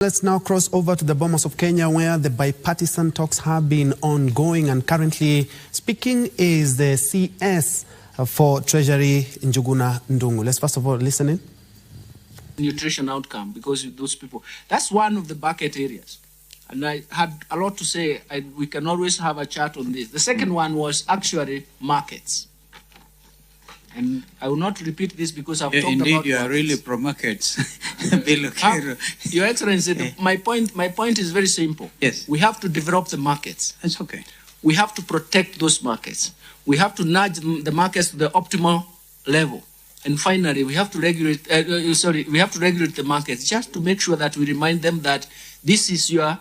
Let's now cross over to the Bomas of Kenya, where the bipartisan talks have been ongoing, and currently speaking is the CS for Treasury Njuguna Ndung'u. Let's first of all listen in. Nutrition outcome, because those people, that's one of the bucket areas. And I had a lot to say. We can always have a chat on this. The second one was actually markets. And I will not repeat this because I've talked about indeed, you are really pro-markets. Your Excellency, my point is very simple. Yes. We have to develop the markets. That's okay. We have to protect those markets. We have to nudge the markets to the optimal level. And finally, we have to regulate. We have to regulate the markets just to make sure that we remind them that this is your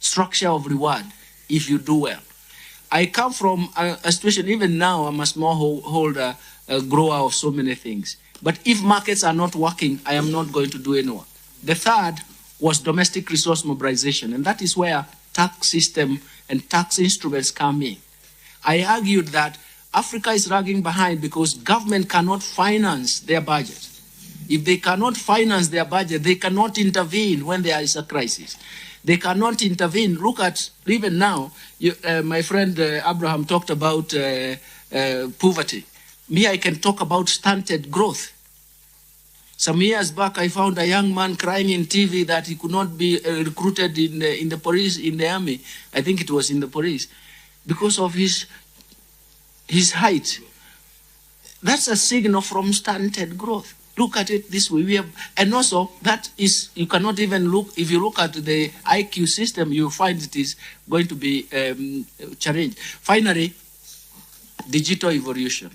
structure of reward if you do well. I come from a situation. Even now, I'm a smallholder. A grower of so many things. But if markets are not working, I am not going to do any work. The third was domestic resource mobilization, and that is where tax system and tax instruments come in. I argued that Africa is lagging behind because government cannot finance their budget. If they cannot finance their budget, they cannot intervene when there is a crisis. They cannot intervene. Look at, even now, my friend Abraham talked about poverty. Me, I can talk about stunted growth. Some years back, I found a young man crying in TV that he could not be recruited in the police, in the army. I think it was in the police, because of his height. That's a signal from stunted growth. Look at it this way. And also, that is, you cannot even look, if you look at the IQ system, you find it is going to be challenged. Finally, digital evolution.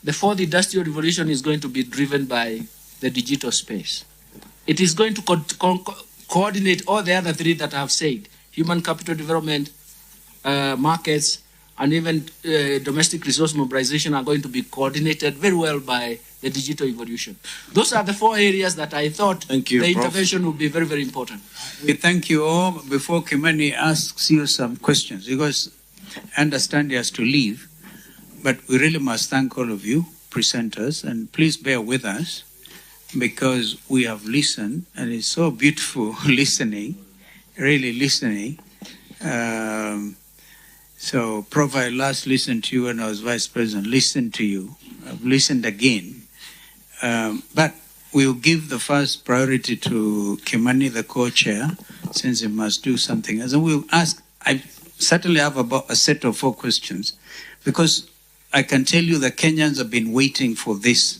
The fourth industrial revolution is going to be driven by the digital space. It is going to coordinate all the other three that I have said: human capital development, markets, and even domestic resource mobilization are going to be coordinated very well by the digital evolution. Those are the four areas that I thought the intervention would be very, very important. We thank you all. Before Kimani asks you some questions, because I understand he has to leave, but we really must thank all of you, presenters, and please bear with us because we have listened, and it's so beautiful listening, really listening. So, Prof, I last listened to you when I was Vice President, listened to you. I've listened again. But we'll give the first priority to Kimani, the co-chair, since he must do something. And we'll ask, I certainly have about a set of 4 questions, because I can tell you the Kenyans have been waiting for this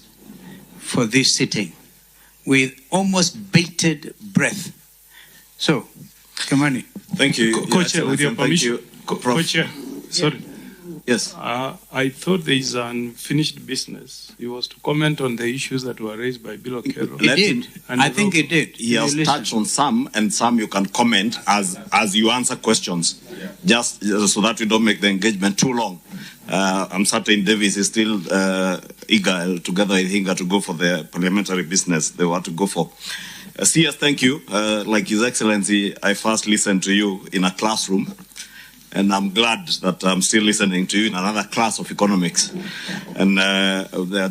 sitting with almost bated breath. So, Kimani. Thank you. Co-chair, with your permission. Co-chair, sorry. Yes. I thought there is unfinished business. He was to comment on the issues that were raised by Bill Okero. He did. I think he did. He has touched on some, and some you can comment as you answer questions, just so that we don't make the engagement too long. I'm certain Davis is still eager, together with Hinga, to go for the parliamentary business they want to go for. CS, thank you. Like His Excellency, I first listened to you in a classroom, and I'm glad that I'm still listening to you in another class of economics. And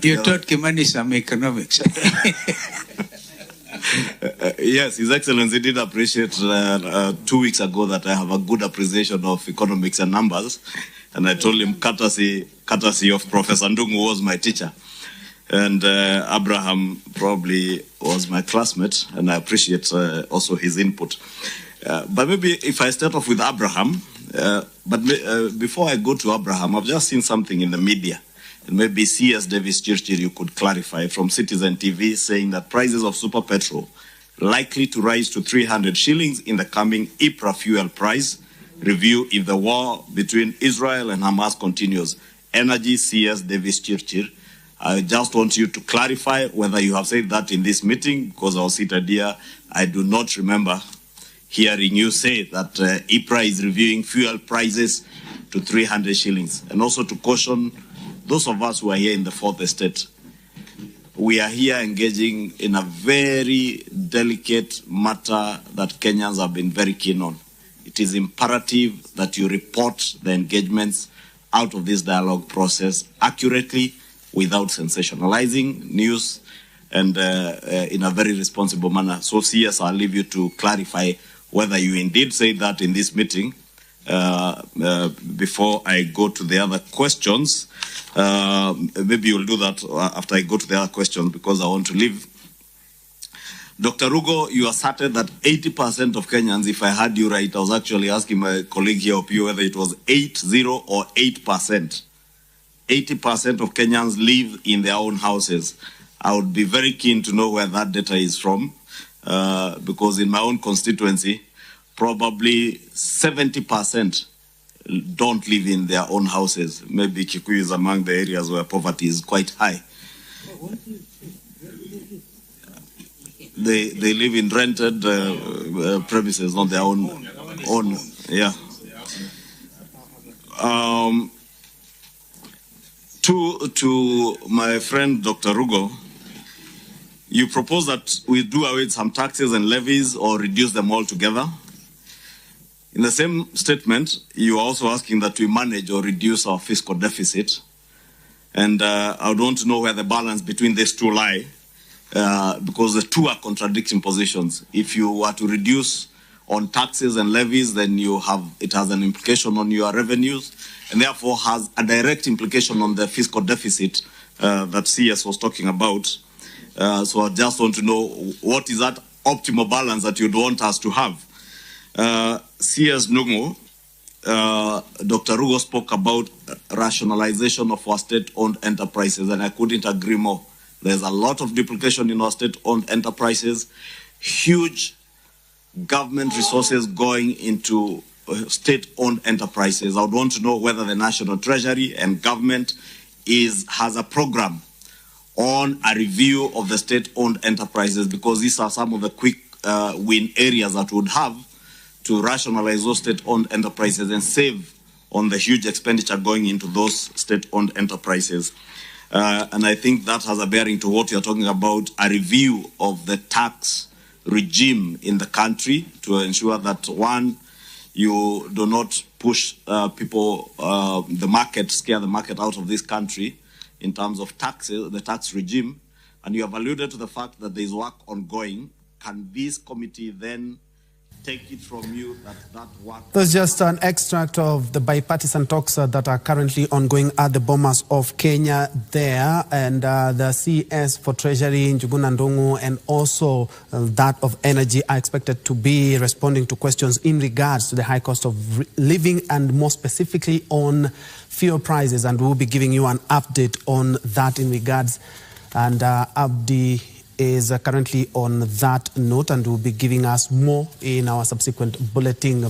you taught Kimani some economics. Yes, His Excellency did appreciate 2 weeks ago that I have a good appreciation of economics and numbers. And I told him courtesy of Professor Ndung'u was my teacher. And Abraham probably was my classmate, and I appreciate also his input. But maybe if I start off with Abraham, before I go to Abraham, I've just seen something in the media. And maybe CS Davis Chirchir, you could clarify, from Citizen TV, saying that prices of super petrol likely to rise to 300 shillings in the coming IPRA fuel price review if the war between Israel and Hamas continues. Energy CS Davis Chirchir. I just want you to clarify whether you have said that in this meeting, because I was seated here. I do not remember hearing you say that IPRA is reviewing fuel prices to 300 shillings. And also to caution those of us who are here in the Fourth Estate, we are here engaging in a very delicate matter that Kenyans have been very keen on. It is imperative that you report the engagements out of this dialogue process accurately, without sensationalizing news, and in a very responsible manner. So CS, I'll leave you to clarify whether you indeed say that in this meeting before I go to the other questions. Maybe you'll do that after I go to the other questions because I want to leave. Dr. Rugo, you asserted that 80% of Kenyans, if I heard you right, I was actually asking my colleague here of you whether it was 80 or 8%. 80% of Kenyans live in their own houses. I would be very keen to know where that data is from, because in my own constituency, probably 70% don't live in their own houses. Maybe Kikuyu is among the areas where poverty is quite high. They live in rented premises, not their own. Yeah. To my friend Dr. Rugo, you propose that we do away with some taxes and levies or reduce them altogether. In the same statement, you are also asking that we manage or reduce our fiscal deficit. And I would want to know where the balance between these two lie, because the two are contradicting positions. If you were to reduce on taxes and levies, then it has an implication on your revenues, and therefore has a direct implication on the fiscal deficit that CS was talking about. So I just want to know, what is that optimal balance that you'd want us to have? CS Njuguna, Dr. Rugo spoke about rationalization of our state-owned enterprises, and I couldn't agree more. There's a lot of duplication in our state-owned enterprises, huge government resources going into state-owned enterprises. I would want to know whether the National Treasury and government has a program on a review of the state-owned enterprises, because these are some of the quick win areas that would have to rationalize those state-owned enterprises and save on the huge expenditure going into those state-owned enterprises. And I think that has a bearing to what you're talking about, a review of the tax regime in the country to ensure that, one, you do not push people, the market, scare the market out of this country in terms of taxes, the tax regime. And you have alluded to the fact that there is work ongoing. Can this committee then take it from you that work? That's just an extract of the bipartisan talks that are currently ongoing at the Bomas of Kenya there, and the CS for Treasury Njuguna Ndung'u and also that of Energy are expected to be responding to questions in regards to the high cost of living and more specifically on fuel prices, and we'll be giving you an update on that in regards. And Abdi is currently on that note and will be giving us more in our subsequent bulletin.